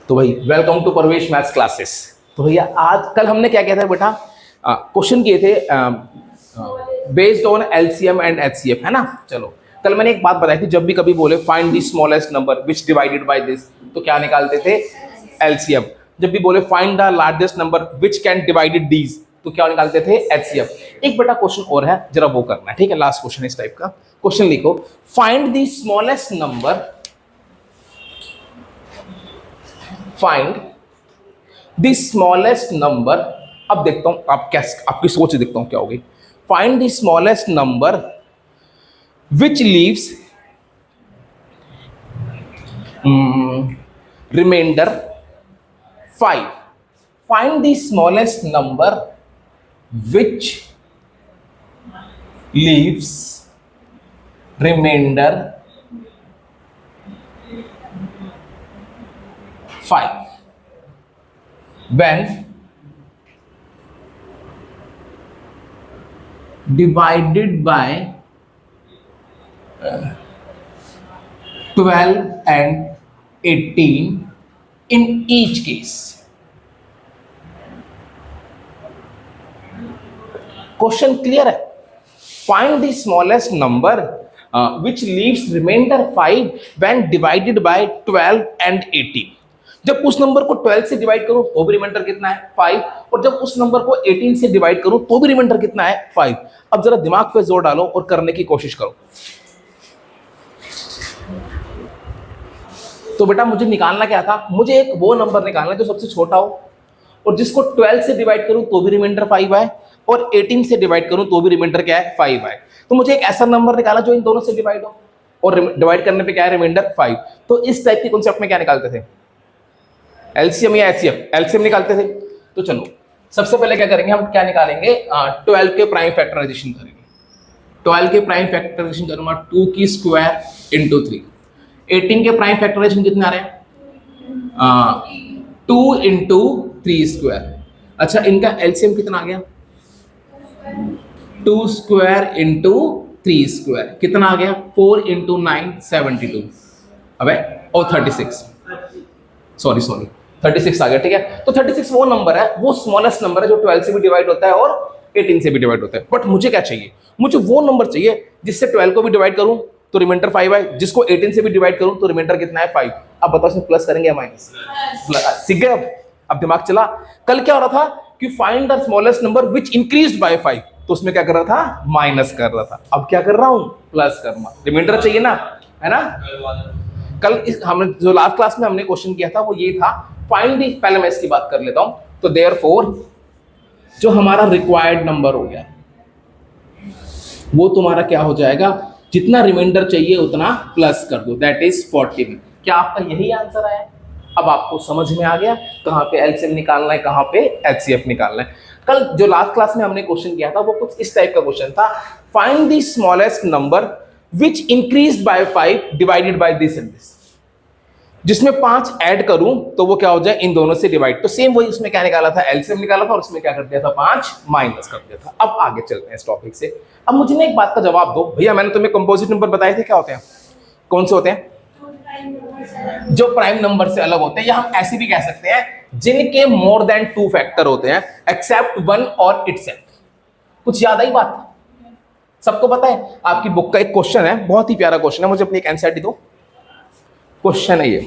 तो भाई welcome to Parvesh maths classes. तो भैया आज कल हमने क्या किया था बेटा, क्वेश्चन किए थे based on LCM and HCF, है ना। चलो कल मैंने एक बात बताई थी, जब भी कभी बोले find the smallest number which divided by this, तो क्या निकालते थे, एलसीएम। जब भी बोले find the largest number which can divided these, तो क्या निकालते थे, एचसीएफ। एक बेटा क्वेश्चन और है, जरा वो करना है, ठीक है। लास्ट क्वेश्चन इस टाइप का क्वेश्चन लिखो, find the smallest number, find the smallest number. अब देखता हूं आप क्या, आपकी सोच देखता हूं क्या होगी। Find the smallest number which leaves remainder 5। Find the smallest number which leaves remainder 5 when divided by 12 and 18 in each case। Question clear है। Find the smallest number which leaves remainder 5 when divided by 12 and 18। जब उस number को 12 से divide करूं तो भी reminder कितना है, 5। और जब उस नंबर को 18 से डिवाइड करूं तो भी रिमाइंडर कितना है, 5। अब जरा दिमाग पे जोर डालो और करने की कोशिश करो। तो बेटा मुझे निकालना क्या था, मुझे एक वो नंबर निकालना है जो सबसे छोटा हो और जिसको 12 से डिवाइड करूं तो भी रिमाइंडर 5 आए और 18 से डिवाइड करूं तो भी रिमाइंडर क्या है, 5 आए। तो मुझे एक ऐसा नंबर निकाला जो इन दोनों से डिवाइड हो और डिवाइड करने पे क्या है, रिमाइंडर 5। तो इस टाइप के कॉन्सेप्ट में क्या निकालते थे, एलसीएम या एचसीएफ, एलसीएम निकालते थे। तो चलो सबसे पहले क्या करेंगे, हम क्या निकालेंगे, 12 के प्राइम फैक्टराइजेशन करेंगे। 12 के प्राइम फैक्टराइजेशन करूंगा 2 की स्क्वायर इंटू 3। 18 के प्राइम फैक्टराइजेशन कितने आ रहे हैं, 2 इंटू 3 स्क्वायर। अच्छा इनका एलसीएम कितना आ गया, 2 स्क्वायर इंटू 3 स्क्वायर कितना आ गया, 4 इंटू 9 72। अबे और 36 36 आ गया, ठीक है। तो 36 वो नंबर है, वो स्मॉलेस्ट नंबर है जो 12 से भी डिवाइड होता है और 18 से भी डिवाइड होता है। बट मुझे क्या चाहिए, मुझे वो नंबर चाहिए जिससे 12 को भी डिवाइड करूं तो रिमाइंडर 5 आए, जिसको 18 से भी डिवाइड करूं तो रिमाइंडर कितना है, 5। अब बताओ इसमें प्लस करेंगे या माइनस, सीख गए। अब दिमाग चला। कल क्या हो रहा था कि find the smallest number which increased by 5, तो उसमें क्या कर रहा था, माइनस कर रहा था। अब क्या कर रहा हूं, प्लस करना, रिमाइंडर चाहिए ना, है ना। कल हमने जो लास्ट क्लास में हमने क्वेश्चन किया था वो ये था, फाइंड द, पहले मैं इसकी बात कर लेता हूं। तो देयरफॉर जो हमारा रिक्वायर्ड नंबर हो गया वो तुम्हारा क्या हो जाएगा, जितना रिमाइंडर चाहिए उतना प्लस कर दो, दैट इज 40। क्या आपका यही आंसर आया। अब आपको समझ में आ गया कहां पे एलसीएम निकालना है, कहां पे एचसीएफ निकालना है। कल जो लास्ट क्लास में हमने क्वेश्चन किया था वो कुछ इस टाइप का क्वेश्चन था, find the smallest number which increased by 5 divided by this and this. जिसमें 5 ऐड करूं तो वो क्या हो जाए, इन दोनों से डिवाइड। तो सेम वही उसमें क्या निकाला था, एलसीएम निकाला था और उसमें क्या कर दिया था, 5 माइनस कर दिया था। अब आगे चलते हैं इस टॉपिक से। अब मुझे ना एक बात का जवाब दो भैया, मैंने तुम्हें कंपोजिट नंबर बताए थे, क्या होते हैं, कौन से होते हैं, जो प्राइम नंबर से अलग होते हैं, या हम ऐसे भी कह सकते हैं जिनके मोर देन 2 फैक्टर होते हैं एक्सेप्ट 1 और इटसेल्फ। कुछ याद आई बात, सबको पता है। आपकी बुक का एक क्वेश्चन है, बहुत ही प्यारा क्वेश्चन है, मुझे अपनी एक एनसीईआरटी दो। क्वेश्चन है ये,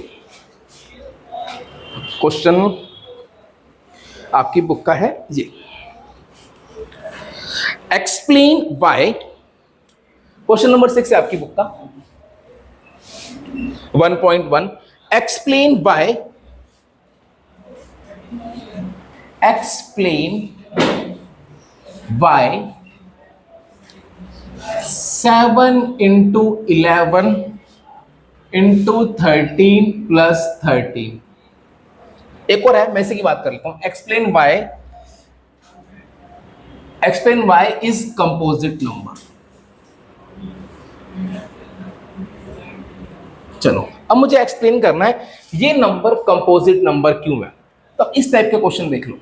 क्वेश्चन आपकी बुक का है ये, एक्सप्लेन व्हाई, क्वेश्चन नंबर 6 है आपकी बुक का 1.1। Explain why, explain why 7 into 11 into 13 plus 13। एक और है, मैं इसी की बात कर लेता हूं। Explain why is composite number. चलो अब मुझे एक्सप्लेन करना है ये नंबर कंपोजिट नंबर क्यों है। तो इस टाइप के क्वेश्चन देख लो,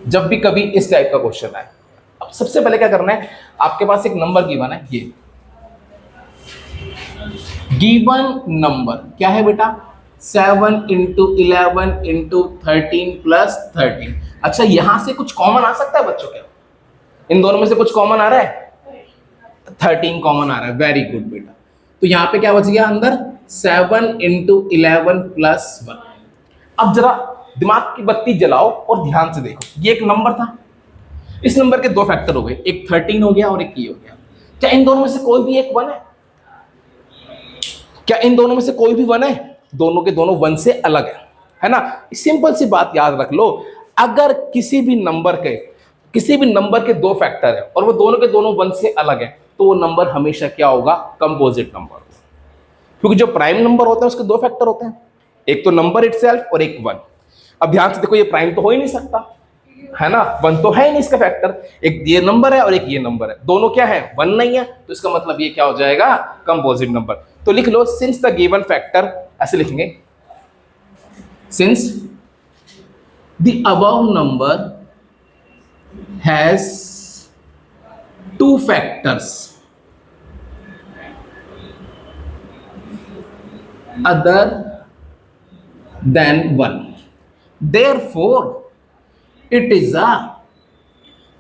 जब भी कभी इस टाइप का क्वेश्चन आए। अब सबसे पहले क्या करना है, आपके पास एक नंबर गिवन है, ये गिवन नंबर क्या है बेटा, 7 इंटू 11 इंटू 13 प्लस 13। अच्छा यहां से कुछ कॉमन आ सकता है बच्चों क्या? इन दोनों में से कुछ कॉमन आ रहा है? 13 कॉमन आ रहा है, वेरी गुड बेटा। तो यहां पे क्या बच गया अंदर? 7 इंटू 11 प्लस 1। अब जरा दिमाग की बत्ती जलाओ और ध्यान से देखो, ये एक नंबर था, इस नंबर के दो फैक्टर हो गए, एक 13 हो गया और एक ये हो गया। क्या इन दोनों में से कोई भी एक 1 है? क्या इन दोनों में से कोई भी 1 है? दोनों के दोनों 1 से अलग है ना? सिंपल सी बात याद रख लो, अगर किसी भी नंबर के दो फैक्टर है और वो दोनों के दोनों 1 से अलग है, तो वो नंबर हमेशा क्या होगा? Composite number. क्योंकि जो प्राइम नंबर होता है उसके दो फैक्टर होते हैं, एक तो नंबर इटसेल्फ और एक 1। अब ध्यान से देखो, ये प्राइम तो हो ही नहीं सकता, है ना? 1 तो है ही नहीं इसका फैक्टर, एक ये नंबर है और एक ये नंबर है, दोनों क्या है? 1 नहीं है, तो इसका मतलब ये क्या हो जाएगा? Composite number. तो लिख लो, सिंस द गिवन फैक्टर, ऐसे लिखेंगे, since the above number has 2 factors other than 1, therefore it is a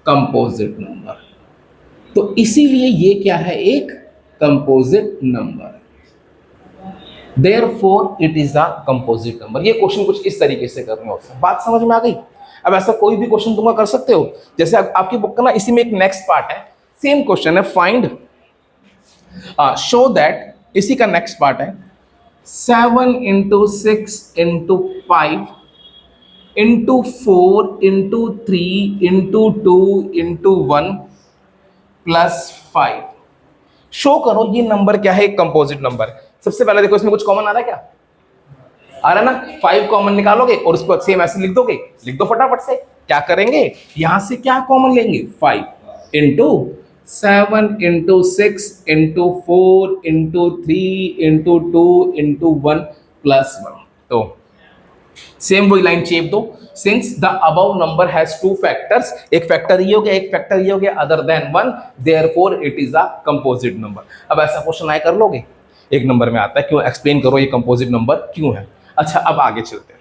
composite number। तो इसीलिए ये क्या है? एक composite number. therefore it is a composite number। ये क्वेश्चन कुछ इस तरीके से करने होते हैं, बात समझ में आ गई? अब ऐसा कोई भी क्वेश्चन तुम कर सकते हो, जैसे आपकी बुक का ना इसी में एक नेक्स्ट पार्ट है, सेम क्वेश्चन है, फाइंड शो दैट, इसी का नेक्स्ट पार्ट है 7 into 6 into 5 into 4 into 3 into 2 into 1 plus 5। Show करो ये नंबर क्या है? एक कंपोजिट नंबर। सबसे पहले देखो, इसमें कुछ कॉमन आ रहा है क्या? आ रहा है ना? 5 कॉमन निकालोगे और उसको सेम ऐसे लिख दोगे, लिख दो फटाफट से। क्या करेंगे? यहां से क्या कॉमन लेंगे? 5 into 7 into 6 into 4 into 3 into 2 into 1 plus 1। तो सेम वही लाइन चेप दो, since the above number has 2 factors, एक फैक्टर ये हो गया, एक फैक्टर ये हो गया, other than 1, therefore it is a composite number. अब ऐसा क्वेश्चन आए कर लोगे, एक नंबर में आता है, क्यों? एक्सप्लेन करो ये कंपोजिट नंबर क्यों है। अच्छा अब आगे चलते हैं।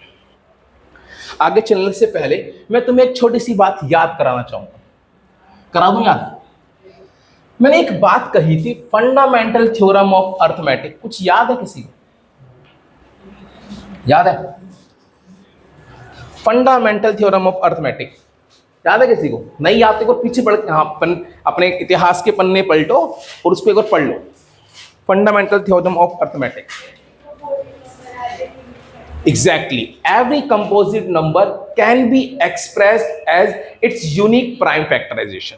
आगे चलने से पहले मैं तुम्हें एक छोटी सी बात याद कराना चाहूंगा, करा दूं याद? मैंने एक बात कही थी, फंडामेंटल थ्योरम ऑफ अर्थमेटिक, कुछ याद है किसी को? याद है? फंडामेंटल थ्योरम ऑफ अर्थमेटिक याद है किसी को? नहीं याद तो पीछे पढ़, हाँ, अपने इतिहास के पन्ने पलटो और उसको एक बार पढ़ लो, fundamental theorem of arithmetic. Exactly, every composite number can be expressed as its unique prime factorisation,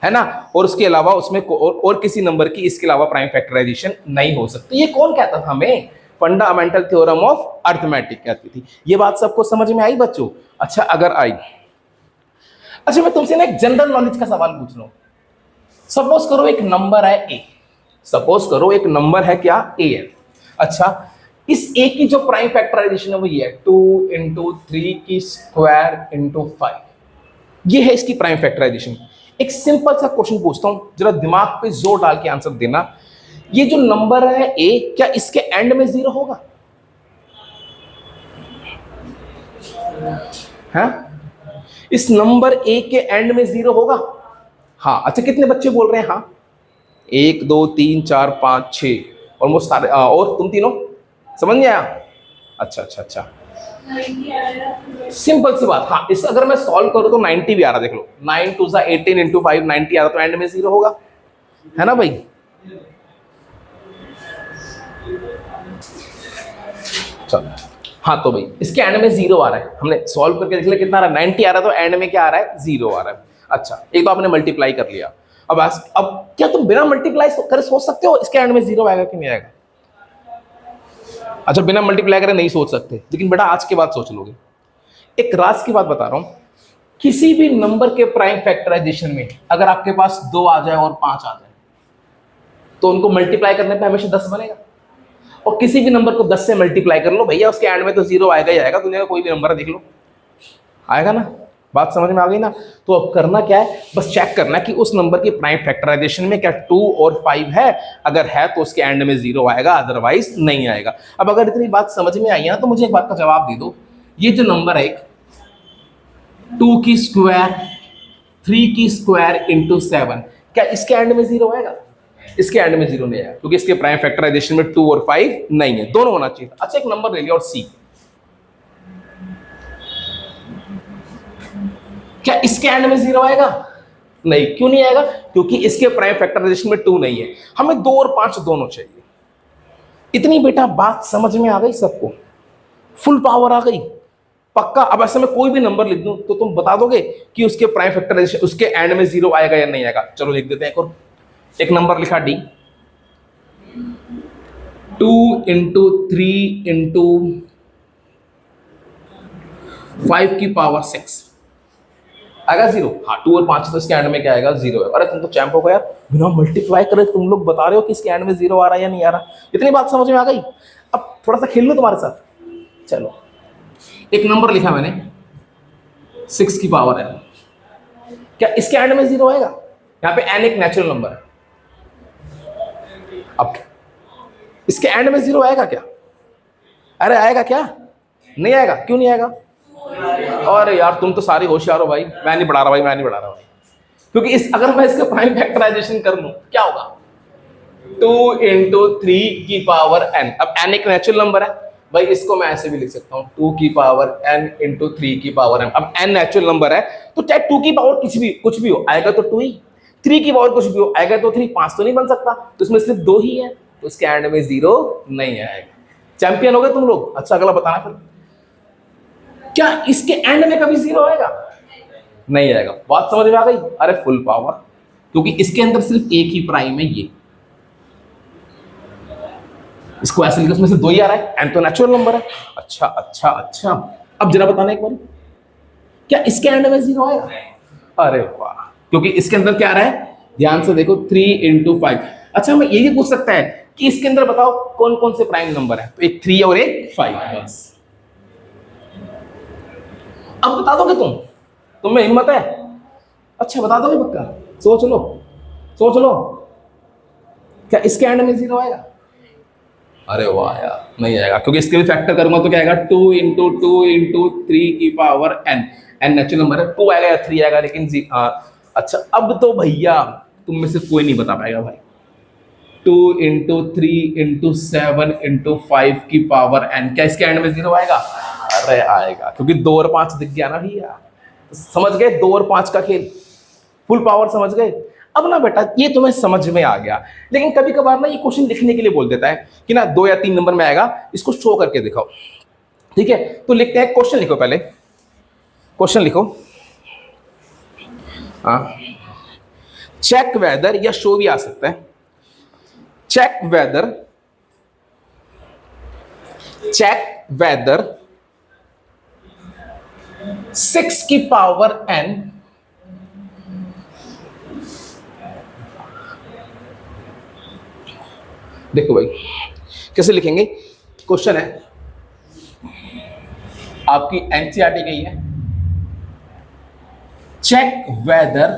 है ना? और उसके अलावा उसमें और किसी नंबर की इसके अलावा प्राइम फैक्टराइजेशन नहीं हो सकती। ये कौन कहता था हमें? फंडामेंटल थ्योरम ऑफ अर्थमेटिक कहती थी। ये बात सबको समझ में आई बच्चों? अच्छा अगर आई, अच्छा मैं तुमसे ना एक जनरल नॉलेज का सवाल पूछ रहा हूं। सपोज करो एक नंबर है ए, सपोज करो एक नंबर है क्या? ए है। अच्छा इस ए की जो प्राइम फैक्टराइजेशन है वो ये है 2 इंटू 3 की स्क्वायर इंटू 5, ये है इसकी प्राइम फैक्टराइजेशन। एक सिंपल सा क्वेश्चन पूछता हूं, जरा दिमाग पे जोर डाल के आंसर देना। ये जो नंबर है ए, क्या इसके एंड में 0 होगा? है? इस नंबर ए के एंड में 0 होगा? हाँ। अच्छा कितने बच्चे बोल रहे हैं हाँ? 1 2 3 4 5 6, ऑलमोस्ट सारे। और तुम तीनों समझ नहीं आया? अच्छा अच्छा अच्छा, सिंपल सी बात। हाँ, इस अगर मैं सॉल्व करूं तो 90 भी आ रहा, देख लो 9 2 18 इंटू 5 90 आ रहा, तो एंड में 0 होगा, है ना भाई? चलो हाँ, तो भाई इसके एंड में 0 आ रहा है, हमने सॉल्व करके देख लिया कितना आ रहा है, 90 आ रहा है, तो एंड में क्या आ रहा है? 0 आ रहा है। अच्छा एक तो आपने मल्टीप्लाई कर लिया, अब क्या तुम बिना मल्टीप्लाई करे सोच सकते हो इसके एंड में 0 आएगा कि नहीं आएगा? अच्छा बिना मल्टीप्लाई करे नहीं सोच सकते, लेकिन बेटा आज के बाद सोच लोगे। एक राज की बात बता रहा हूं, किसी भी नंबर के प्राइम फैक्टराइजेशन में अगर आपके पास 2 आ जाए और 5 आ जाए, तो उनको मल्टीप्लाई करने पे हमेशा 10 बनेगा। और किसी भी नंबर को 10 से मल्टीप्लाई कर लो भैया, उसके एंड में तो 0 आएगा ही आएगा। दुनिया का कोई भी नंबर है देख लो, आएगा ना? बात समझ में आ गई ना? तो अब करना क्या है, बस चेक करना है कि उस नंबर की प्राइम फैक्टराइजेशन में क्या 2 और 5 है। अगर है तो उसके एंड में 0 आएगा, अदरवाइज नहीं आएगा। अब अगर इतनी बात समझ में आई है ना, तो मुझे एक बात का जवाब दे दो, ये जो नंबर है 2 की स्क्वायर 3 की स्क्वायर इंटू 7, क्या इसके एंड में 0 आएगा? इसके एंड में 0 नहीं आएगा, क्योंकि इसके प्राइम फैक्टराइजेशन में 2 और 5 नहीं है, दोनों होना चाहिए। अच्छा, एक नंबर ले लिया और सी, क्या इसके एंड में 0 आएगा? नहीं। क्यों नहीं आएगा? क्योंकि इसके प्राइम फैक्टराइजेशन में 2 नहीं है। हमें 2 और 5 दोनों चाहिए। इतनी बेटा बात समझ में आ गई सबको? फुल पावर आ गई पक्का? अब ऐसे में कोई भी नंबर लिख दूं तो तुम बता दोगे कि उसके प्राइम फैक्टराइजेशन, उसके एंड में 0 आएगा या नहीं आएगा? चलो लिख देते हैं। और एक नंबर लिखा डी, 2 इंटू 3 इंटू 5 की पावर 6 आएगा 0? हाँ, 2 और 5 तो इसके एंड में क्या आएगा? 0 है। अरे तुम तो चैंप हो गया यार, बिना मल्टीप्लाई करे तुम लोग बता रहे हो कि इसके एंड में 0 आ रहा है या नहीं आ रहा। इतनी बात समझ में आ गई? अब थोड़ा सा खेल लो तुम्हारे साथ। चलो, एक नंबर लिखा मैंने 6 की पावर n, क्या इसके एंड में 0 आएगा? यहाँ पे n एक नेचुरल नंबर है। अब इसके एंड में 0 आएगा क्या? अरे आएगा क्या? नहीं आएगा। क्यों नहीं आएगा? अरे यार तुम तो सारे होशियार हो भाई, मैं नहीं पढ़ा रहा भाई, मैं नहीं पढ़ा रहा भाई। क्योंकि इस अगर मैं इसका प्राइम फैक्टराइजेशन कर लूं क्या होगा? 2 इंटू 3 की पावर n। अब n एक नेचुरल नंबर है भाई, इसको मैं ऐसे भी लिख सकता हूँ 2 की पावर n इंटू 3 की पावर n। अब n नेचुरल नंबर है तो चाहे 2 की पावर कुछ भी हो आएगा तो 2 ही, 3 की पावर कुछ भी हो आएगा तो 3, 5 तो नहीं बन सकता, तो इसमें सिर्फ 2 ही है, तो इसके एंड में 0 नहीं आएगा। चैंपियन हो गए तुम लोग। अच्छा, अगला बताना फिर, क्या इसके एंड में कभी 0 आएगा? नहीं आएगा। बात समझ में आ गई? अरे फुल पावर, क्योंकि इसके अंदर सिर्फ एक ही प्राइम है, ये इसको ऐसे लिखो, उसमें से 2 ही आ रहा है, एंड तो नेचुरल नंबर है। अच्छा अच्छा अच्छा, अब जरा बताना एक बार, क्या इसके एंड में 0 आएगा? अरे वाह, क्योंकि इसके अंदर क्या आ रहा है, ध्यान से देखो 3 इंटू 5। अच्छा, मैं ये भी पूछ सकता है कि इसके अंदर बताओ कौन कौन से प्राइम नंबर है, तो एक 3 और एक 5 बस। अब बता दोगे तुम में हिम्मत है? अच्छा, बता दोगे पक्का? सोच लो, क्या इसके एंड में 0 आएगा? अरे वाह यार, नहीं आएगा, क्योंकि इसके भी फैक्टर करूंगा तो क्या आएगा, 2 इंटू 2 इंटू 3 की power n। n natural number है, 2 आएगा या 3 आएगा, लेकिन अच्छा, अब तो भैया तुम में से कोई नहीं बता पाएगा भाई। 2 इंटू 3 इंटू 7 इंटू 5 की पावर n, क्या इसके एंड में 0 आएगा? अरे आएगा, क्योंकि 2 और 5 दिख गया ना भैया। समझ गए 2 और 5 का खेल? फुल पावर समझ गए? अब ना बेटा ये तुम्हें समझ में आ गया, लेकिन कभी कभार ना ये क्वेश्चन लिखने के लिए बोल देता है कि ना 2 या 3 नंबर में आएगा, इसको शो करके दिखाओ। ठीक है, तो लिखते हैं, क्वेश्चन लिखो, पहले क्वेश्चन लिखो। चेक वेदर, या शो भी आ सकता है, चेक वेदर 6 की पावर n देखो भाई कैसे लिखेंगे। क्वेश्चन है आपकी एनसीईआरटी की है, चेक वेदर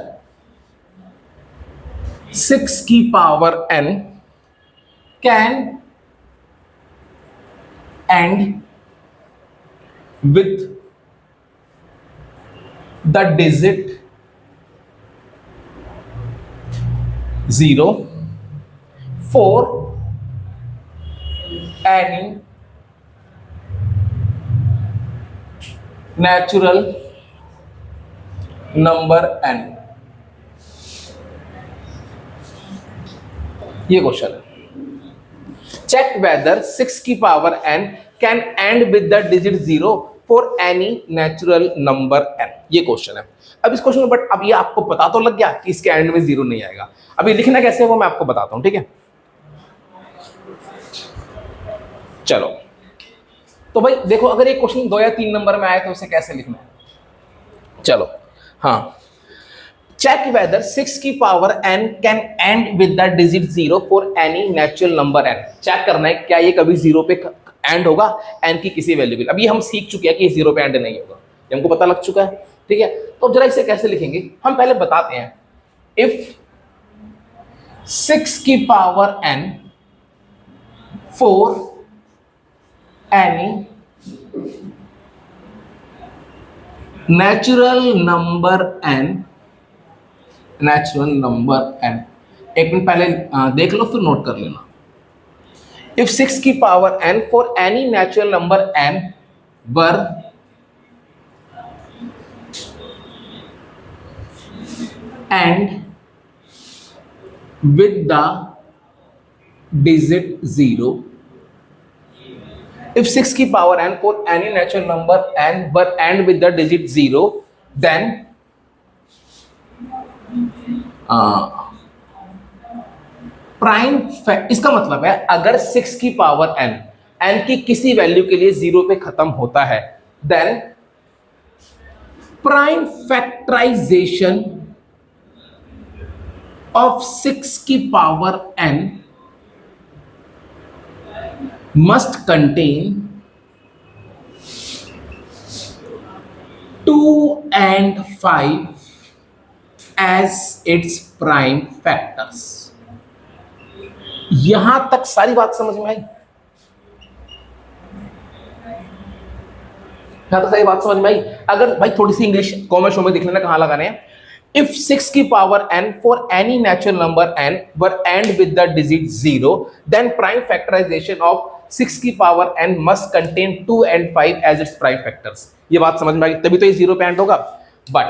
6 की power n can and with the digit 0 for any natural number n। ये क्वेश्चन है, चेक वेदर 6 की power n can end with the digit 0 for any natural number n। ये question है। अब इस क्वेश्चन में but अब ये आपको पता तो लग गया कि इसके एंड में 0 नहीं आएगा। अभी लिखना कैसे है वो मैं आपको बताता हूं, ठीक है। चलो, तो भाई देखो, अगर ये क्वेश्चन 2 या 3 नंबर में आए तो उसे कैसे लिखना है। चलो, हाँ, चेक वेदर 6 की power n can end with the digit 0 for any natural number n। Check करना है क्या ये कभी 0 पे एंड होगा n की किसी वैल्यू पे। अभी हम सीख चुके हैं कि 0 पे एंड नहीं होगा, हमको पता लग चुका है। ठीक है, तो अब जरा इसे कैसे लिखेंगे हम पहले बताते हैं। इफ 6 की power n for any natural number n, एक मिनट पहले देख लो फिर नोट कर लेना। इफ 6 की power n for any natural number n were and with the digit 0, if 6 की power n for any natural number n were end with the digit 0, then prime इसका मतलब है अगर 6 की पावर n की किसी वैल्यू के लिए 0 पे खत्म होता है, देन प्राइम फैक्टराइजेशन of 6 की power n must contain 2 and 5 as its prime factors। यहां तक सारी बात समझ में आई? यहां तक सारी बात समझ में आई? अगर भाई थोड़ी सी इंग्लिश कॉमन शो में देख लेना कहां लगाने हैं। If 6 की power n for any natural number n were end with the digit 0, then prime factorization of 6 की power n must contain 2 and 5 as its prime factors। ये बात समझ में आ गई, तभी तो ये 0 पे एंड होगा। बट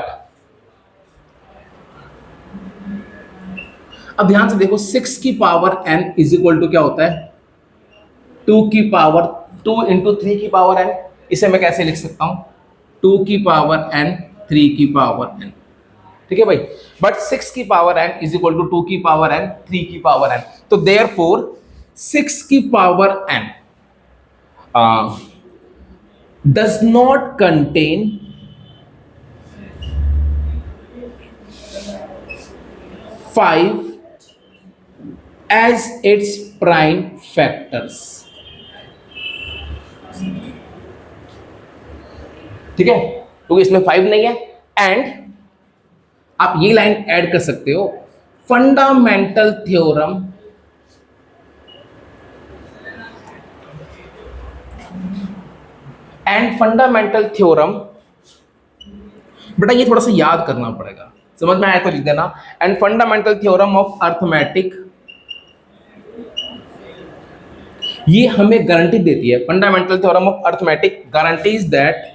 अब ध्यान से देखो, 6 की power n is equal to क्या होता है? 2 की पावर 2 इंटू 3 की पावर n। इसे मैं कैसे लिख सकता हूं? 2 की पावर n 3 की पावर n, ठीक है भाई। बट 6 की power n is equal to 2 की पावर n 3 की पावर n, तो देयरफॉर 6 की power n does not contain 5 as its prime factors, ठीक है, क्योंकि इसमें 5 नहीं है। एंड आप ये लाइन ऐड कर सकते हो, fundamental theorem and fundamental theorem, बेटा ये थोड़ा सा याद करना पड़ेगा, समझ में आया तो लिख देना। And fundamental theorem of arithmetic, ये हमें गारंटी देती है, fundamental theorem of arithmetic guarantees that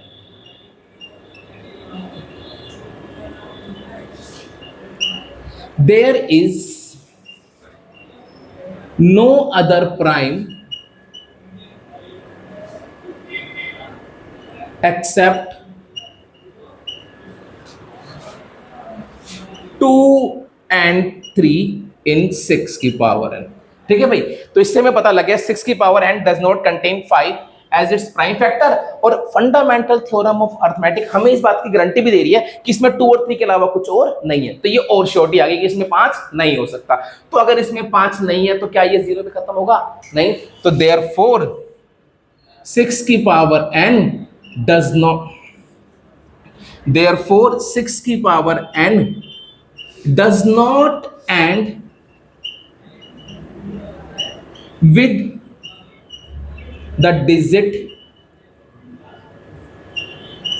there is no other prime except 2 and 3 in 6 की पावर n, ठीक है भाई। तो इससे हमें पता लग गया 6 की power n does not contain 5 as its prime factor. और फंडामेंटल थ्योरम ऑफ अर्थमेटिक हमें इस बात की गारंटी भी दे रही है कि इसमें 2 और 3 के अलावा कुछ और नहीं है। तो ये और श्योरिटी आ गई कि इसमें 5 नहीं हो सकता। तो अगर इसमें 5 नहीं है तो क्या ये 0 पे खत्म होगा? नहीं। तो देयरफॉर 6 की power n does not, therefore 6 की power n does not and with the digit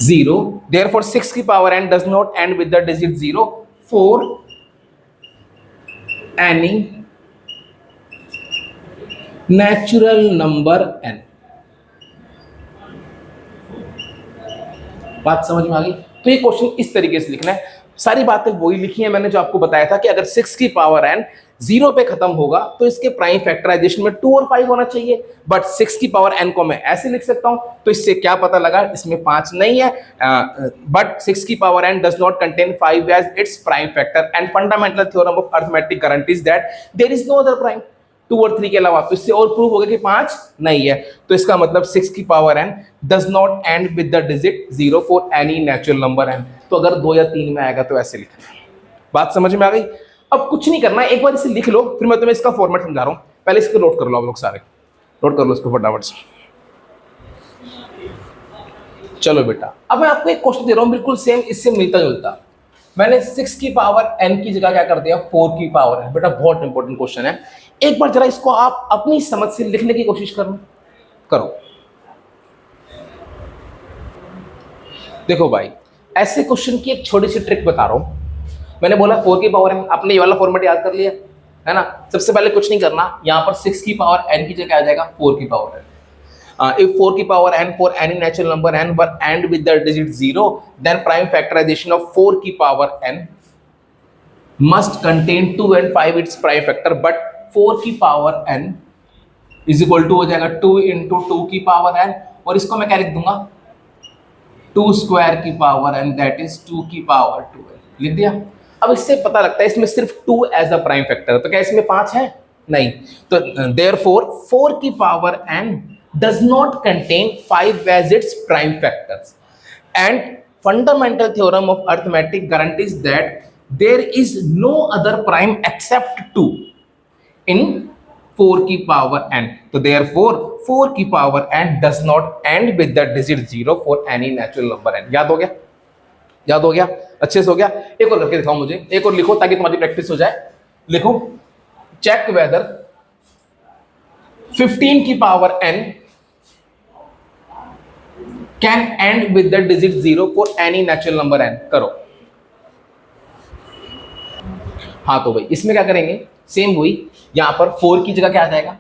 0, therefore 6 की power n does not end with the digit 0 for any natural number n। बात समझ में आ गई? तो ये क्वेश्चन इस तरीके से लिखना है। सारी बातें वही लिखी है मैंने जो आपको बताया था कि अगर 6 की पावर n 0 पे खत्म होगा तो इसके प्राइम फैक्टराइजेशन में 2 और 5 होना चाहिए। बट 6 की पावर n को मैं ऐसे लिख सकता हूं। तो इससे क्या पता लगा? इसमें 5 नहीं है। बट 6 की power n does not contain 5 as its prime factor and fundamental theorem of arithmetic guarantees that there is no other prime 2 और 3 के अलावा। तो इससे और प्रूफ हो गया कि 5 नहीं है। तो इसका मतलब 6 की power n does not and with the digit 0 for any natural number n। तो अगर 2 या 3 में आएगा तो ऐसे लिखना है। बात समझ में आ गई? अब कुछ नहीं करना है, एक बार इसे लिख लो, फिर मैं तुम्हें इसका फॉर्मेट समझा रहा हूं। पहले इसको नोट कर लो, आप लोग सारे नोट कर लो इसको फटाफट से। चलो बेटा, अब मैं आपको एक क्वेश्चन दे रहा हूं बिल्कुल सेम, इससे मिलता जुलता। मैंने 6 की पावर n की जगह क्या कर दिया, 4 की पावर n। बेटा बहुत इंपॉर्टेंट क्वेश्चन है, एक बार जरा इसको आप अपनी समझ से लिखने की कोशिश करो। देखो भाई, ऐसे क्वेश्चन की एक छोटी सी ट्रिक बता रहा हूं। मैंने बोला 4 की पावर n, आपने ये वाला फॉर्मेट याद कर लिया है ना। सबसे पहले कुछ नहीं करना, यहां पर 6 की पावर n की जगह आ जाएगा 4 की पावर n। If 4 की power n for any natural number n were end with the digit 0, then prime factorization of 4 की power n must contain 2 and 5 its prime factor, but 4 की power n is equal to हो जाएगा 2 into 2 की power n, और इसको मैं क्या लिख दूंगा, 2 square की power n, that is 2 की power 2n। लिख दिया। अब इससे पता लगता है इसमें सिर्फ 2 एज अ प्राइम फैक्टर, तो क्या इसमें 5 है? नहीं। तो therefore 4 की power n does not contain 5 as its prime factors, and fundamental theorem of arithmetic guarantees that there is no other prime except 2 in 4 की power n। तो therefore 4 की power n does not end with the digit 0 for any natural number n। याद हो गया? याद हो गया? अच्छे से हो गया? एक और करके दिखाओ मुझे, एक और लिखो ताकि तुम्हारी प्रैक्टिस हो जाए। लिखो, चेक वेदर 15 की power n can end with the digit 0 for any natural number n। करो। हाँ तो भाई इसमें क्या करेंगे, सेम हुई, यहां पर 4 की जगह क्या आ जाएगा,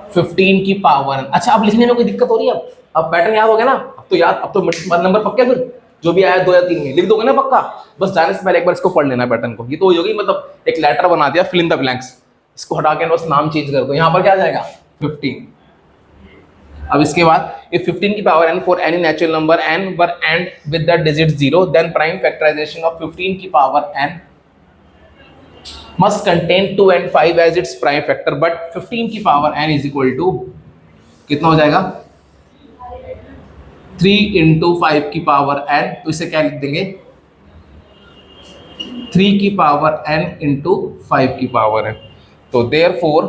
15 की पावर n। अच्छा, अब लिखने में कोई दिक्कत हो रही है? अब पैटर्न याद हो गया ना? अब तो याद, अब तो नंबर पक्के, फिर जो भी आया 2 या 3 में लिख दोगे ना पक्का। बस जाने से पहले एक बार इसको पढ़ लेना पैटर्न को। ये तो होगी, मतलब एक लेटर बना दिया, फिल इन द ब्लैंक्स, इसको हटा के बस नाम चेंज कर दो। यहां पर क्या आ जाएगा, 15। अब इसके बाद if 15 की power n for any natural number n were end with the digit 0, then prime factorization of 15 की power n must contain 2 and 5 as its prime factor, but 15 की power n is equal to कितना हो जाएगा, 3 into 5 की power n। तो इसे क्या लिख देंगे, 3 की पावर n into 5 की पावर n। तो therefore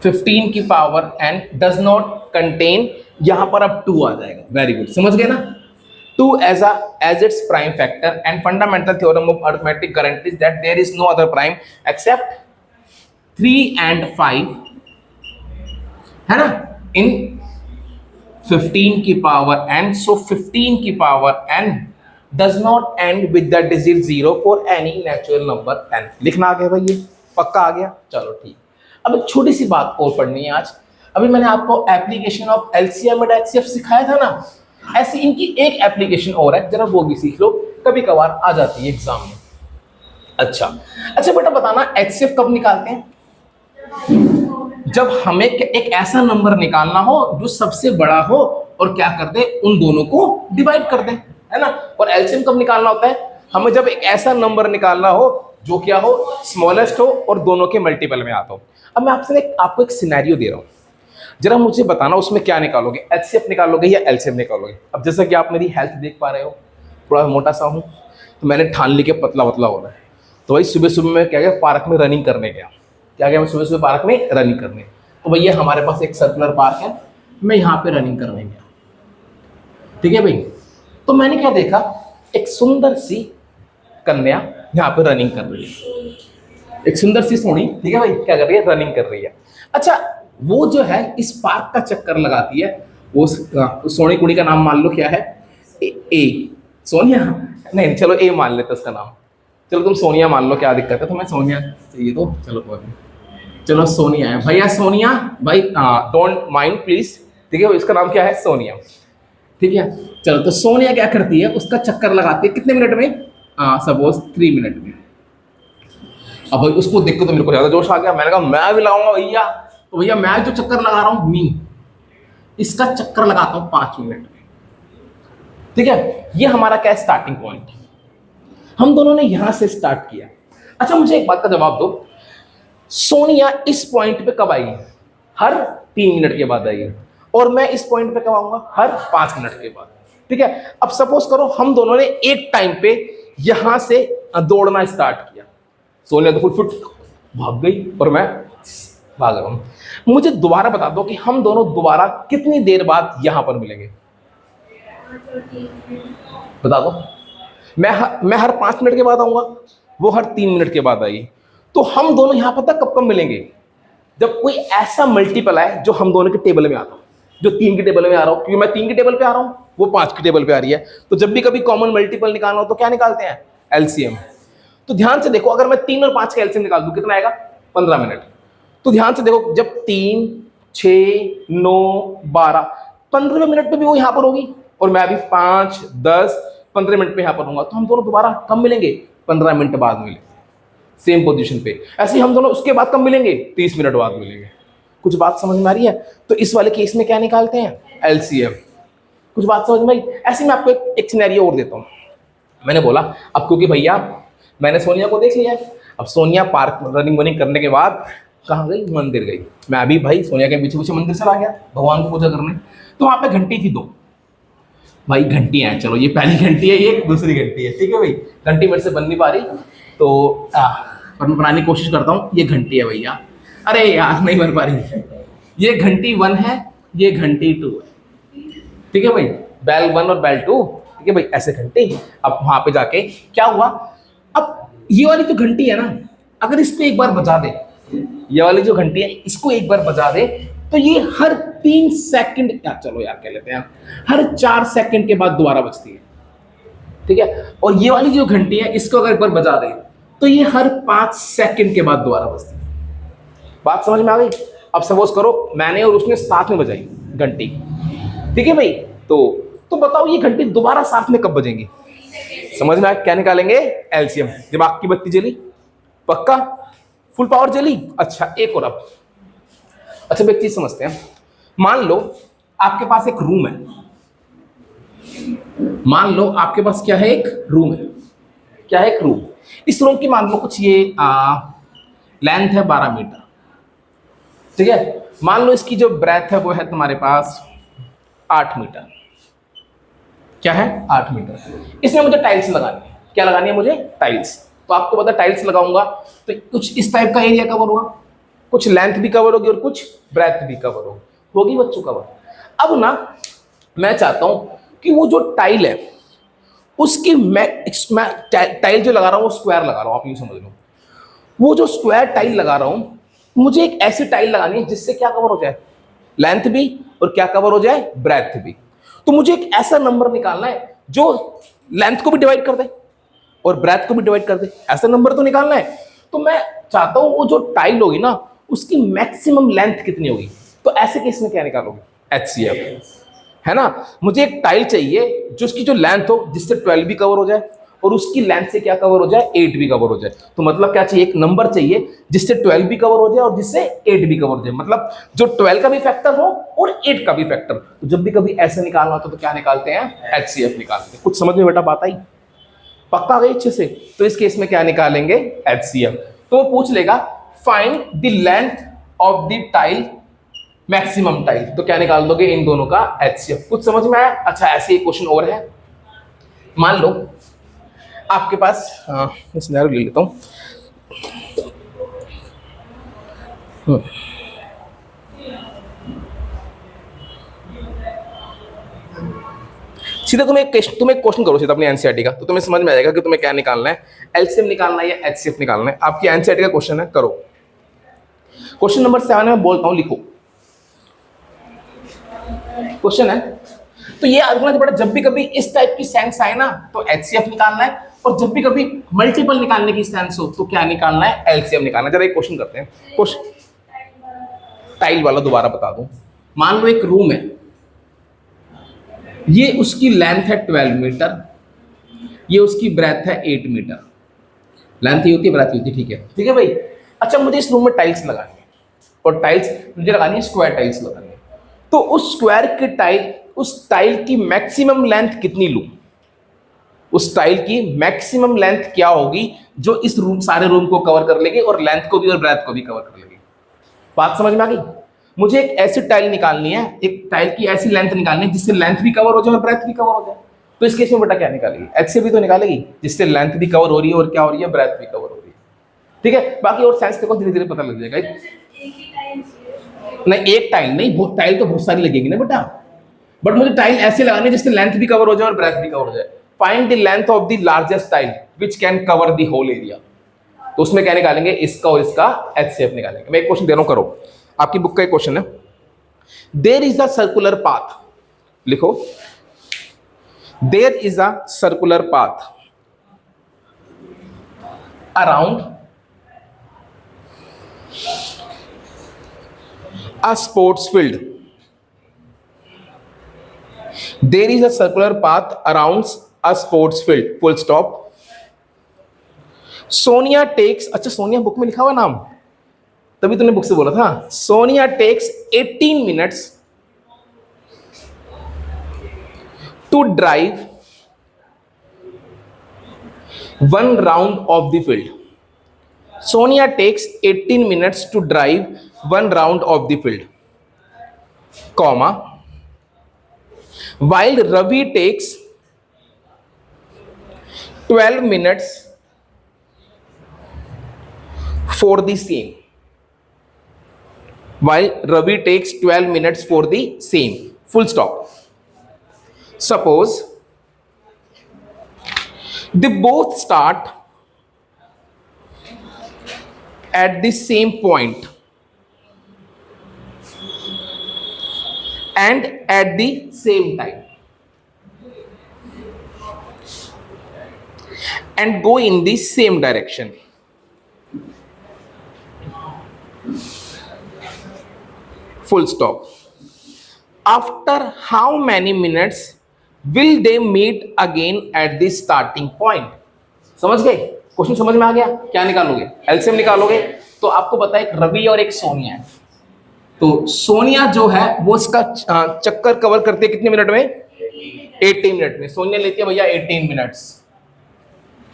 15 की power n does not contain, यहां पर अब 2 आ जाएगा। वेरी गुड, समझ गए ना? 2 as its prime factor, and fundamental theorem of arithmetic guarantees that there is no other prime except 3 and 5, है ना, in 15 की पावर n। so 15 की power n does not end with the digit 0 for any natural number n। लिखना आ गया भाई, ये पक्का आ गया? चलो ठीक। अब एक छोटी सी बात और पढ़नी है आज। अभी मैंने आपको application of LCM and HCF सिखाया था ना, ऐसी इनकी एक एप्लीकेशन और है, जरा वो भी सीख लो, कभी कभार आ जाती है एग्जाम में। अच्छा बेटा बताना, एचसीएफ कब निकालते हैं? जब हमें एक ऐसा नंबर निकालना हो जो सबसे बड़ा हो और क्या कर दे, उन दोनों को डिवाइड कर दे, है ना। और एलसीएम कब निकालना होता है? हमें जब एक ऐसा नंबर निकालना हो जो क्या हो, स्मॉलेस्ट हो और दोनों के मल्टीपल में आता हो। अब मैं आपको एक सिनेरियो दे रहा हूं, जरा मुझे बताना उसमें क्या निकालोगे, एचसीएफ निकालोगे या एलसीएम निकालोगे। अब जैसा कि आप मेरी हेल्थ देख पा रहे हो, थोड़ा मोटा सा हूं, तो मैंने ठान ली के पतला होना है। तो भाई सुबह सुबह मैं क्या गया, पार्क में रनिंग करने गया। मैं सुबह सुबह पार्क में रनिंग करने, तो भैया हमारे पास एक सर्कुलर पार्क है, मैं यहाँ पे रनिंग करने गया, ठीक है भाई। तो मैंने क्या देखा, एक सुंदर सी कन्या यहाँ पे रनिंग कर रही है, एक सुंदर सी सोनी, ठीक है भाई, क्या कर रही है, रनिंग कर रही है। अच्छा, वो जो है इस पार्क का चक्कर लगाती है। वो सोनी कुड़ी का नाम मान लो क्या है, ए सोनिया, नहीं चलो ए मान लेते उसका नाम, चलो तुम सोनिया मान लो, क्या दिक्कत है, तो मैं सोनिया चाहिए, तो चलो सोनिया है भैया, सोनिया भाई, डोंट माइंड प्लीज, ठीक है। इसका नाम क्या है, सोनिया, ठीक है। चलो तो सोनिया क्या करती है, उसका चक्कर लगाती है कितने मिनट में, सपोज 3 मिनट में। अब भाई उसको देख के तो मेरे को ज्यादा जोश आ गया, मैंने कहा मैं भी लगाऊंगा भैया। तो भैया मैं जो चक्कर लगा रहा हूं, इसका चक्कर लगाता हूं 5 मिनट में, ठीक है। ये हमारा क्या है, स्टार्टिंग पॉइंट। हम दोनों ने यहां से स्टार्ट किया। अच्छा मुझे एक बात का जवाब दो, सोनिया इस पॉइंट पे कब आएगी, हर 3 मिनट के बाद आएगी, और मैं इस पॉइंट पे कब आऊंगा, हर 5 मिनट के बाद, ठीक है। अब सपोज करो हम दोनों ने एक टाइम पे यहां से दौड़ना स्टार्ट किया, सोनिया तो फुट भाग गई और मैं भाग रहा हूँ। मुझे दोबारा बता दो कि हम दोनों दोबारा कितनी देर बाद यहां पर मिलेंगे, बता दो। मैं हर 5 मिनट के बाद आऊंगा, वो हर 3 मिनट के बाद आई, तो हम दोनों यहां पता कब कब मिलेंगे, जब कोई ऐसा मल्टीपल आए जो हम दोनों के टेबल में आता हो, जो 3 की टेबल में आ रहा हो, क्योंकि मैं 3 की टेबल पे आ रहा हूं, वो 5 की टेबल पे आ रही है। तो जब भी कभी कॉमन मल्टीपल निकालना हो तो क्या निकालते हैं, एलसीएम। तो ध्यान से देखो, अगर मैं 3 और 5 का एलसीएम निकाल दूं कितना आएगा, 15 मिनट। तो ध्यान से देखो, जब 3, 6, 9, 12, 15वें मिनट पे भी वो यहां पर होगी, और मैं अभी 5, 10, 15 मिनट पे यहां पर होऊंगा, तो हम दोनों दोबारा कब मिलेंगे, 15 मिनट बाद मिलेंगे, सेम पोजीशन पे। ऐसे ही हम दोनों उसके बाद कब मिलेंगे, 30 मिनट बाद मिलेंगे। कुछ बात समझ में आ रही है? तो इस वाले केस में क्या निकालते हैं, एलसीएम। कुछ बात समझ में आई? ऐसे मैं आपको एक सिनेरियो और देता हूँ। मैंने बोला अब क्योंकि भैया मैंने सोनिया को देख लिया, अब सोनिया पार्क रनिंग वनिंग करने के बाद कहाँ गई, मंदिर गई। मैं अभी भाई सोनिया के पीछे पीछे मंदिर चला गया भगवान को पूजा करने। तो वहाँ पे घंटी थी 2 भाई, घंटी है, चलो ये पहली घंटी है, ये दूसरी घंटी है, ठीक है भाई। घंटी मेरे से बन नहीं पा रही, तो पर मैं बनाने की कोशिश करता हूँ। ये घंटी है भैया, अरे यार नहीं बन पा रही। ये घंटी 1 है, ये घंटी 2 है, ठीक है भाई, बैल 1 और बैल 2, ठीक है भाई, ऐसे घंटी। अब वहां पे जाके क्या हुआ, अब ये वाली जो घंटी है ना, अगर इसको एक बार बजा दे, ये वाली जो घंटी है इसको एक बार बजा दे, तो ये हर 3 सेकंड, या चलो यार कह लेते हैं, हर 4 सेकंड के बाद दोबारा बजती है, ठीक है। और ये वाली जो घंटी है इसको अगर एक बार बजा दे तो ये हर 5 सेकंड के बाद दोबारा बजती है। बात समझ में आ गई? अब सपोज करो मैंने और उसने साथ में बजाई घंटी, ठीक है भाई, तो बताओ ये घंटी दोबारा साथ में कब बजेंगी, समझ में आया? क्या निकालेंगे, एलसीएम। दिमाग की बत्ती जली, पक्का फुल पावर जली। अच्छा एक और, अब अच्छा एक चीज समझते हैं। मान लो आपके पास एक रूम है, मान लो आपके पास क्या है, एक रूम है। क्या है, एक रूम। इस रूम की मान लो कुछ ये लेंथ है 12 मीटर, ठीक है। मान लो इसकी जो ब्रेथ है वो है तुम्हारे पास 8 मीटर। क्या है, 8 मीटर। इसमें मुझे टाइल्स लगानी है। क्या लगानी है मुझे, टाइल्स। तो आपको पता टाइल्स लगाऊंगा तो कुछ इस टाइप का एरिया कवर होगा, कुछ लेंथ भी कवर होगी और कुछ ब्रेथ भी कवर होगी बच्चों कवर। अब ना मैं चाहता हूं कि वो जो टाइल है उसकी मैं टाइल जो लगा रहा हूँ वो स्क्वायर लगा रहा हूँ, आप यूँ समझ लो। वो जो स्क्वायर टाइल लगा रहा हूँ, मुझे एक ऐसी टाइल लगानी है जिससे क्या कवर हो जाए, लेंथ भी और क्या कवर हो जाए, ब्रेथ भी। तो मुझे एक ऐसा नंबर निकालना है जो लेंथ को भी डिवाइड कर दे और ब्रेथ को भी डिवाइड कर दे, ऐसा नंबर तो निकालना है। तो मैं चाहता हूं वो जो टाइल होगी ना उसकी मैक्सिमम लेंथ कितनी होगी। तो ऐसे केस में क्या निकालोगे, एचसीएफ, है ना। मुझे एक टाइल चाहिए जो उसकी जो लेंथ हो जिससे 12 भी कवर हो जाए और उसकी लेंथ से क्या कवर हो जाए, 8 भी कवर हो जाए। तो मतलब क्या चाहिए, एक नंबर चाहिए जिससे 12 भी कवर हो जाए और जिससे 8 भी कवर हो जाए, मतलब जो 12 का भी फैक्टर हो और 8 का भी फैक्टर। तो जब भी कभी ऐसे निकालना होता तो क्या निकालते हैं, एचसीएफ निकालते हैं। कुछ समझ में बेटा बात आई, पक्का गई अच्छे से? तो इस केस में क्या निकालेंगे, एचसीएफ। तो वो पूछ लेगा find the length of the tile maximum tile, तो क्या निकाल दोगे, इन दोनों का एचसीएफ। कुछ समझ में आया? अच्छा ऐसे एक क्वेश्चन और है। मान लो आपके पास सिनेरियो ले लेता हूं। सीधा तुम एक क्वेश्चन करो सीधा अपनी एनसीईआरटी का, तो तुम्हें समझ में आएगा कि तुम्हें क्या निकालना है, एलसीएम निकालना है या एचसीएफ निकालना है। आपकी एनसीईआरटी का क्वेश्चन है, करो। क्वेश्चन नंबर 7 मैं बोलता हूं, लिखो। क्वेश्चन है, तो ये रखना पड़ा, जब भी कभी इस टाइप की सेंस आए ना तो एचसीएफ निकालना है, और जब भी कभी मल्टीपल निकालने की सेंस हो तो क्या निकालना है, एलसीएम निकालना है। जरा एक क्वेश्चन करते हैं, क्वेश्चन टाइल वाला दोबारा बता दूं। मान लो एक रूम है, ये उसकी लेंथ है 12 मीटर, ये उसकी ब्रेथ है 8 मीटर। लेंथ ही होती है, ब्रेथ ही होती है, ठीक है भाई। अच्छा मुझे इस रूम में टाइल्स लगानी है, और टाइल्स मुझे लगानी है स्क्वायर टाइल्स लगानी है। तो उस स्क्वायर की टाइल, उस टाइल की मैक्सिमम लेंथ कितनी लूं, उस टाइल की मैक्सिमम लेंथ क्या होगी जो इस रूम, सारे रूम को कवर कर लेगी और लेंथ को भी और ब्रेथ को भी कवर कर लेगी। बात समझ में आ गई? मुझे एक ऐसी टाइल निकालनी है, एक टाइल की ऐसी लेंथ निकालनी है जिससे लेंथ भी कवर हो जाए और ब्रेथ भी कवर हो जाए। तो इस केस में बेटा क्या निकालेगी, एच से भी तो निकालेगी जिससे लेंथ भी कवर हो रही है और क्या हो रही है, ब्रेथ भी कवर हो रही है, ठीक है। बाकी और साइंस देखो धीरे धीरे पता लग जाएगा। नहीं एक टाइल नहीं, बहुत टाइल तो बहुत सारी लगेगी ना बेटा, बट मुझे टाइल ऐसे लगानी जिससे लेंथ भी कवर हो जाए और ब्रेथ भी कवर हो जाए। Find the length of the largest tile which can cover the whole area. तो उसमें क्या निकालेंगे, इसका और इसका एचसीएफ निकालेंगे। मैं एक क्वेश्चन दे रहा हूं, करो। आपकी बुक का एक क्वेश्चन है, there is a circular path, लिखो there is a circular path around a sports field. There is a circular path around a sports field, full stop. Sonia takes, अच्छा सोनिया बुक में लिखा हुआ नाम, तभी तूने बुक से बोला था। Sonia takes 18 minutes to drive 1 round of the field. Sonia takes 18 minutes to drive 1 round of the field, comma, while Ravi takes 12 minutes for the same. While Ravi takes 12 minutes for the same, full stop. Suppose they both start at the same point and at the same time and go in the same direction. Full stop. After how many minutes will they meet again at the starting point? समझ गए? Question समझ में आ गया? क्या निकालोगे? LCM निकालोगे। तो आपको पता है एक रवि और एक सोनिया है। तो सोनिया जो है वो इसका चक्कर कवर करती है कितने मिनट में? 18 मिनट में। सोनिया लेती है भैया 18 मिनट्स,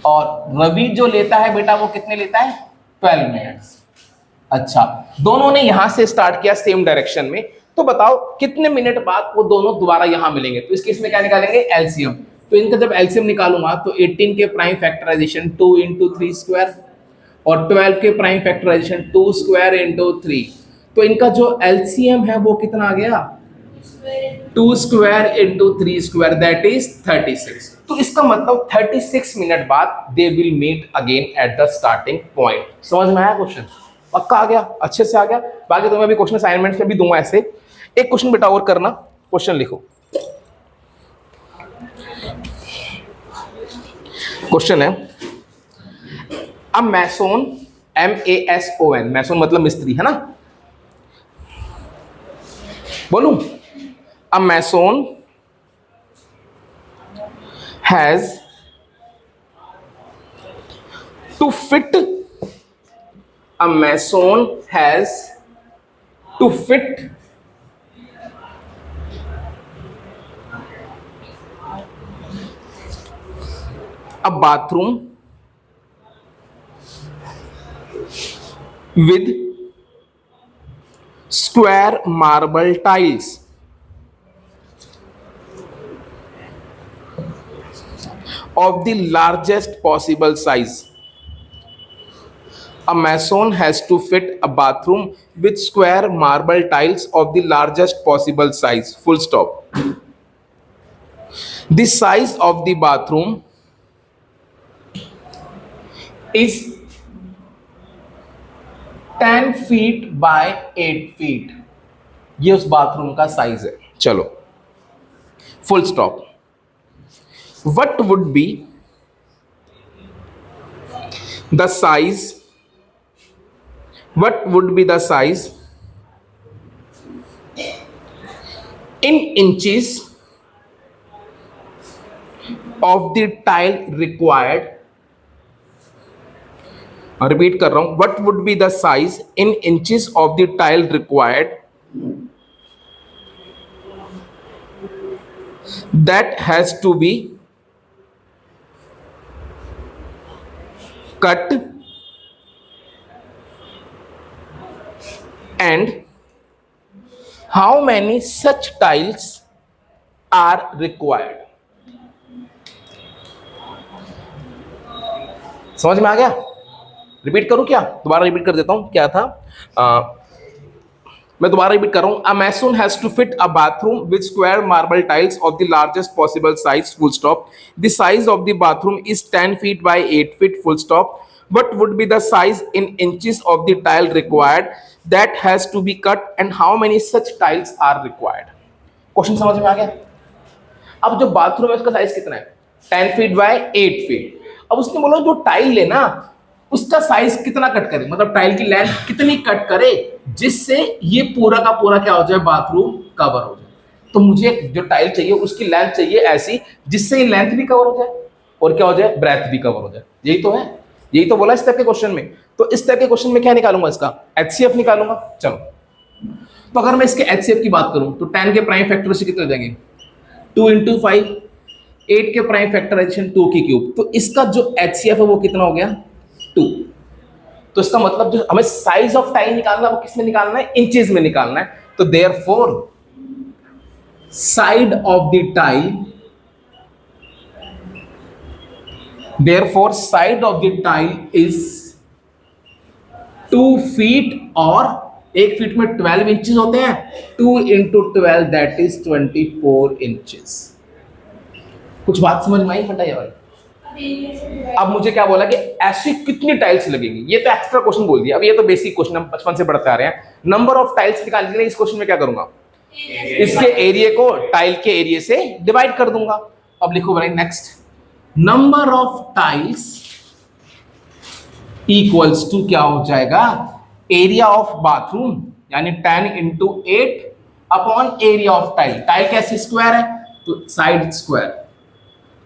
और रवि जो लेता है बेटा वो कितने लेता है? 12 मिनट्स। अच्छा, दोनों ने यहां से स्टार्ट किया सेम डायरेक्शन में, तो बताओ कितने मिनट बाद वो दोनों दोबारा यहां मिलेंगे? तो इस केस में क्या निकालेंगे? एलसीएम। तो इनका जब एलसीएम निकालूंगा तो 18 के प्राइम फैक्टराइजेशन 2 इंटू 3 स्क्वायर और 12 के प्राइम फैक्टराइजेशन 2 स्क्वायर इंटू 3, तो इनका जो एलसीएम है वो कितना आ गया? 2 square into 3 square, that is 36। तो इसका मतलब 36 मिनट बाद they will meet again at the starting point. समझ में आया क्वेश्चन? पक्का आ गया? अच्छे से आ गया? बाकी तुम्हें अभी क्वेश्चन असाइनमेंट्स में भी दूंगा ऐसे। एक क्वेश्चन बेटा और करना, क्वेश्चन लिखो। क्वेश्चन है, अ मैसोन, MASON, मैसोन मतलब मिस्त्री है ना, बोलूं? A mason has to fit, a mason has to fit a bathroom with square marble tiles of the largest possible size. A mason has to fit a bathroom with square marble tiles of the largest possible size. Full stop. The size of the bathroom is 10 feet by 8 feet. ये उस bathroom का size है। चलो, full stop. What would be the size? What would be the size in inches of the tile required? Repeat कर रहा हूं, what would be the size in inches of the tile required that has to be cut and how many such tiles are required? समझ में आ गया? Repeat करूं क्या? दोबारा repeat कर देता हूं। क्या था? मैं दोबारा रिपीट कर रहा हूं, a mason has to fit a bathroom with square marble tiles of the largest possible size, full stop. The size of the bathroom is 10 feet by 8 feet, full stop. What would be the size in inches of the tile required that has to be cut and how many such tiles are required? Question समझ में आ गया? अब जो bathroom है उसका size कितना है? 10 feet by 8 feet। अब उसने बोला जो टाइल लेना उसका साइज कितना कट करे, मतलब टाइल की लेंथ कितनी कट करे जिससे ये पूरा का पूरा क्या हो जाए, बाथरूम कवर हो जाए। तो मुझे जो टाइल चाहिए उसकी लेंथ चाहिए ऐसी जिससे ये लेंथ भी कवर हो जाए और क्या हो जाए, ब्रेथ भी कवर हो जाए। यही तो है, यही तो बोला इस टाइप के क्वेश्चन में। तो इस टाइप के क्वेश्चन में क्या निकालूंगा, इसका HCF निकालूंगा। चलो, तो अगर मैं इसके HCF की बात करूं तो 10 के प्राइम फैक्टर से कितने हो जाएंगे, 2 into 5, 8 के प्राइम फैक्टराइजेशन 2 की क्यूब। तो इसका जो HCF है वो कितना हो गया, 2। तो इसका मतलब जो हमें साइज ऑफ टाइल निकालना है वो किसमें निकालना है, इंचेस में निकालना है। तो therefore side of the tile, therefore side of the tile is 2 feet और 1 फीट में 12 इंचेस होते हैं। 2 into 12 दैट इज 24 इंचेस। कुछ बात समझ में आई फटाया भाई? अब मुझे क्या बोला कि ऐसी कितनी टाइल्स लगेंगी, ये तो एक्स्ट्रा क्वेश्चन बोल दिया। अब ये तो बेसिक क्वेश्चन हम बचपन से पढ़ते आ रहे हैं। नंबर ऑफ टाइल्स निकालने के लिए इस क्वेश्चन में क्या करूंगा, इसके एरिया को टाइल के एरिया से डिवाइड कर दूंगा। अब लिखो भाई next, number of tiles equals to क्या हो जाएगा, एरिया ऑफ बाथरूम यानी 10 into 8 upon area of tile. Tile कैसी, स्क्वायर है तो side square.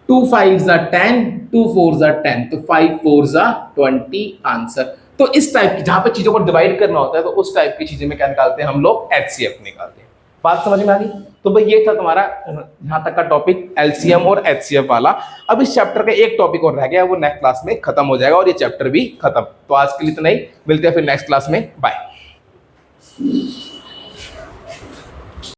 2 5s are 10, 2 4s are 10, तो 5 4s are 20 आंसर। तो इस टाइप की जहां पे चीजों को डिवाइड करना होता है तो उस टाइप की चीजें में क्या निकालते हैं हम लोग, HCF निकालते हैं। बात समझ में आ गई? तो भाई ये था तुम्हारा यहां तक का टॉपिक LCM और HCF वाला। अब इस चैप्टर का एक टॉपिक और रह गया, वो नेक्स्ट क्लास में खत्म हो जाएगा और ये चैप्टर भी खत्म। तो आज के लिए इतना ही, मिलते हैं फिर नेक्स्ट क्लास में, बाय।